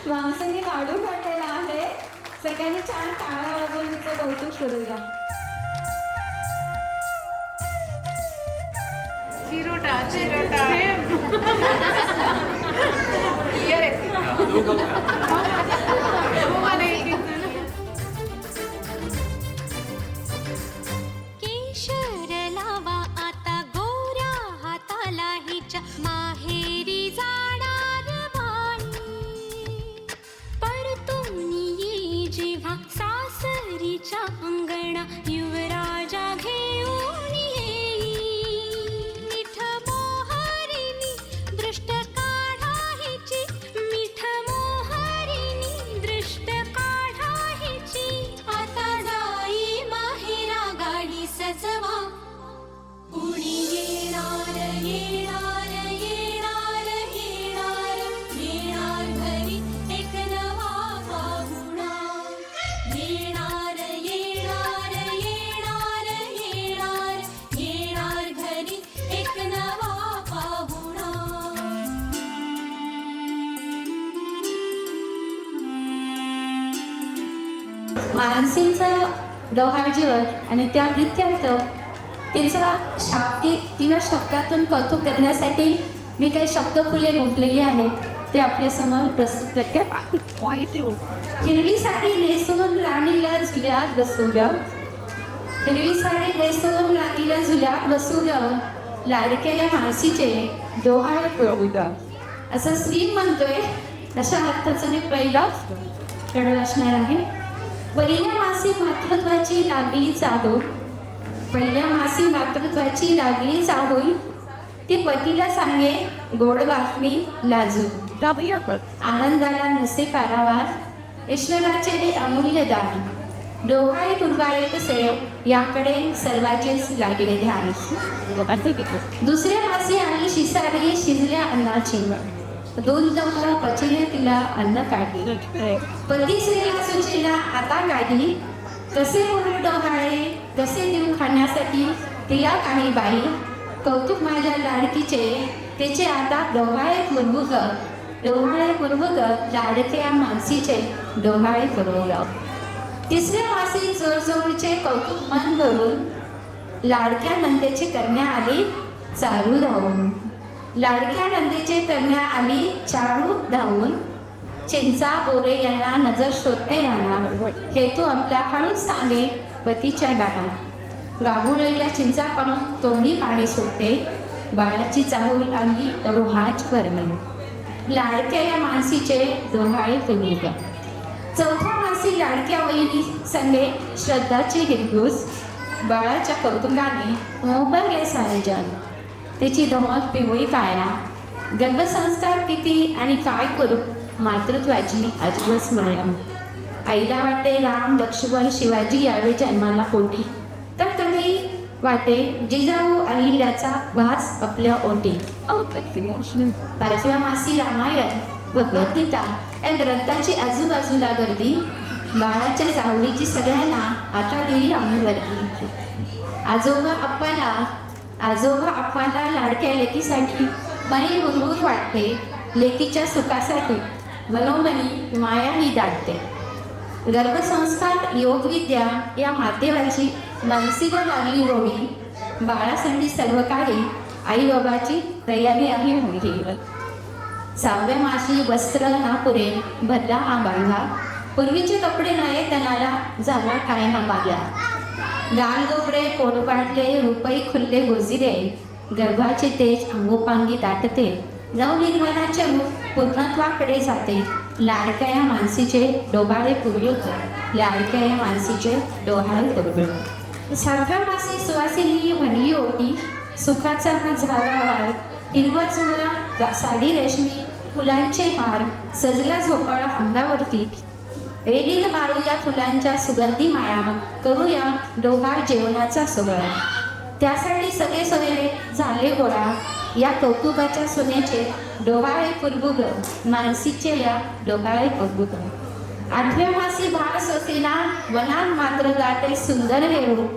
माणसाने काढू काढलेला आहे. सगळ्यांनी छान टाळ्या वाजवून तिचं कौतुक करूया. चिरोटा चिरोटा क्लिअर आहे. केशर लावा आता गोऱ्या हाताला हिच्या माहेरी जाणार बाई. परतून ये जेव्हा सासरीच्या अंगणा युवराजा घेऊन येई. मिठ मोहरीनी दृष्ट काढा हिची, मिठ मोहरीनी दृष्ट काढा हिची. आता जाई माहेरा गाडी सजवा, कुणी येणार येणार येणार येणार येणार घरी एक नवा पाहुणा. येणार येणार येणार येणार येणार घरी एक नवा पाहुणा. मानसीचं डोहाळजीवर आणि त्या नृत्यार्थ तिचा तिला शब्दातून कौतुक करण्यासाठी मी काही शब्द फुले गुंतलेली आहेत, ते आपल्या समोर प्रस्तुत करते. हिरवी साडी नेसून राणीला झुल्यात बसवलं, हिरवी साडी नेसून राणीला झुल्यात बसवलं, लाडक्या मानसीचे डोहाळे पळवलं, असं श्री म्हणतोय. अशा अर्थाचं मी पहिला कडव असणार आहे. पहिल्या मासी मातृत्वाची लागली चाहूल, पहिल्या मासी मातृत्वाची लागली चाहूल, ती पतीला सांगे गोड बातमी लाजू. आनंदाला नसे पारावार, ईश्वराचे हे अमूल्य दान. डोहाळे कुरवाळे कसे याकडे सर्वांचेच लागले ध्यान. दुसऱ्या मासी आणि शिसारी शिजल्या अन्नाची, दोन जमला पचिले तिला अन्न काढली. पती स्त्रीला सुचीला आता काढली, कसे म्हणून डोहाळे कसे देऊ खाण्यासाठी तिला काही बाई. कौतुक माझ्या लाडकीचे तिचे आता डोहाळे पुरवुग, डोहाळे पुरवुग लाडक्या मानसीचे डोहाळे पुरवुग. तिसऱ्या मासी जोरजोरीचे कौतुक मन भरून, लाडक्या नंदेचे करण्या आली चालू धावून. लाडक्या नंदेचे करण्या आली चालू धावून, चिंचा बोरे यांना नजर शोधते राहणार. हेतू आपला हळूच सांगे पतीच्या डाळा. गाभुळलेल्या चिंचा पाहून तोंडी पाणी सुटते, बाळाची चाहूल आली रोहाच परमेल. लाडक्या या मानसीचे डोहाळे फुलूक. चौथ्या मासी लाडक्या वहिनी संगे श्रद्धाची हिरघूस, बाळाच्या कौतुकाने मोहरले सारे जग. त्याची धमक पिवळी काया, गर्भसंस्कार किती आणि काय करू मातृत्वाची अजबच स्मरण. आईला वाटे राम लक्ष्मण शिवाजी यावेळी जन्माला कोटी, तर कधी वाटे जिजाऊ अहिल्याचा वास आपल्या ओटी. पाचव्या मासी रामायण भगवद्गीता या ग्रंथाची आजूबाजूला गर्दी, बाळाच्या जावळीची सगळ्यांना आता दिली आम्ही वर्गी. आजोबा अप्पाला लाडक्या लेकीसाठी मनी हुरहुर वाटते, लेकीच्या सुखासाठी मनोमनी मायाही दाटते. गर्भसंस्कार योगविद्या या माध्यमाची मानसिका लागली होवी, बाळासाठी सर्व काही आई बाबाची तयारी आहे होईल. सहाव्या मासी वस्त्र ना पुरे भरला हा बांधा, पूर्वीचे कपडे नये तनाला झाला काय हा मागला. गाल गोबरे पोटपाटले रुपई खुल्ले गोजिरे, गर्भाचे तेज अंगोपांगी दाटते, नव निर्माणाचे रूप पूर्णत्वाकडे जाते. लाडक्या या मानसीचे डोहाळे पुरवुक, लाडक्या या मानसीचे डोहाळे पुरवुक. सातव्या मासी सुवासिनी म्हणली होती, सुखाचा हा झाला हिरवा चुरा साडी रेशमी फुलांचे हार, सजला झोपाळा अंगावरती. रेडील मारूया फुलांच्या सुगंधी माया, करूया डोहाळ जेवणाचा सोहळा. त्यासाठी सगळे सोयरे झाले गोळा, या कौतुकाच्या सोन्याचे डोहाळे पुरबुग, मानसीचे या डोहाळे पुरबुग. आठव्या मासी भास असेना वनात मात्र गाते सुंदर हेरू,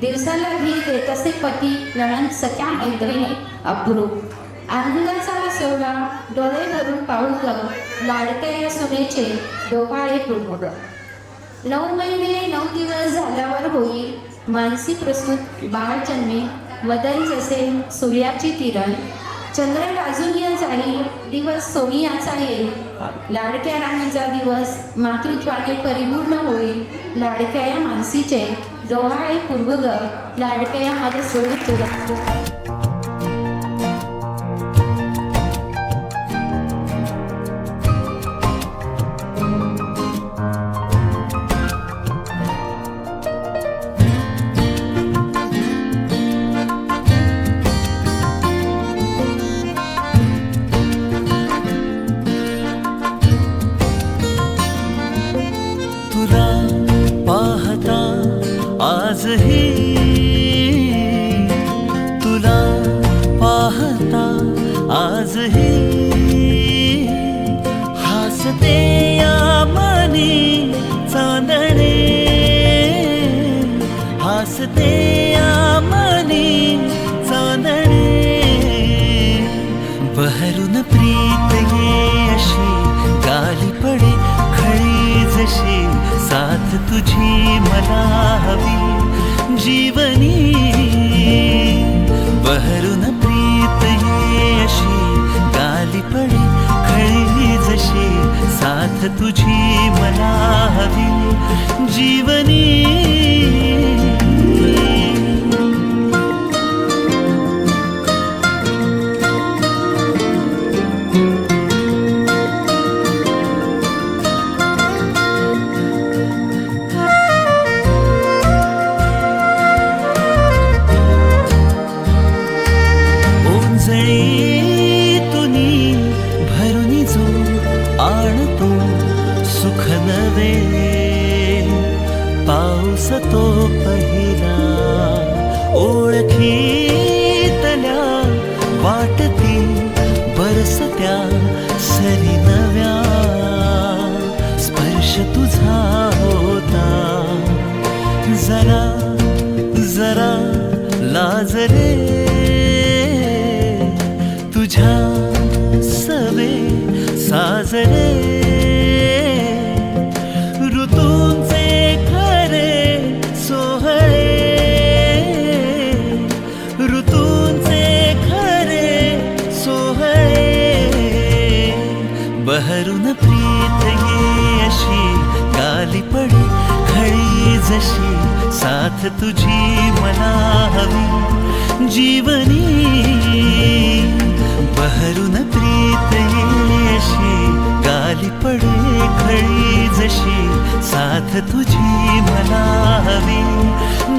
दिवसाला भी देत असे पती नणंद सख्या मैत्रिणी अप्रूप. आनंदाचा सोहळा डोळे भरून पाहून लाडक्या या सुनेचे डोहाळे पूर्ण. 9 महिने 9 दिवस झाल्यावर होईल मानसी प्रसूत बाळ जन्मे. वदन जसे सूर्याची किरण, चंद्र लाजून जाईल दिवस सोनियाचा येईल. लाडक्या राणीचा दिवस मातृत्वाने परिपूर्ण होईल. लाडक्या या मानसीचे डोहाळे पूर्वग, लाडक्या या माझ्या सोडून तुला पाहता आजही, तुला पाहता आजही, हसते या मनी चांदणे, हसते या मनी चांदणे. बहरून प्रीत ये अशी गाली पडे खळी जशी, साथ तुझी मला हवी जीवनी. बहरून प्रीत ये अशी गाली पडे खळी जशी, साथ तुझी मला हवी जीवनी. तुनी भरुनी जो आणतो सुख नवे, पाऊस तो पहिला ओळखीतल्या वाटती बरसत्या सरी नव्या. स्पर्श तुझा होता जरा जरा लाजरे, तुझ्या सवे साजरे. ऋतूंचे खरे सोहळे, ऋतूंचे खरे सोहळे. बहरून प्रीत ये अशी गाली पडे खळी जशी, साथ तुझी मला हवी जीवनी. बहरून प्रीत ये अशी गाली पडे खळी जशी, साथ तुझी मला हवी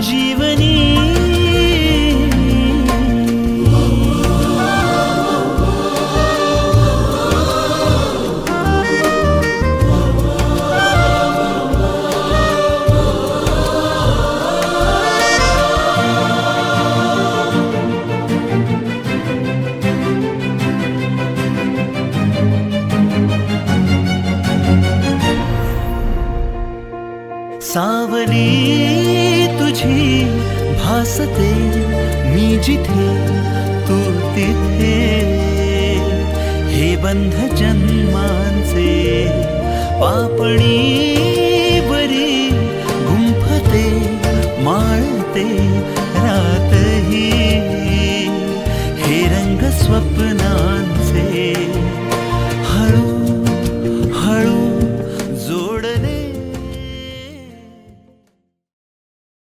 जीवनी. सावली तुझी भासते मी जिथे तू तिथे, हे बंध जन्मांचे पापणी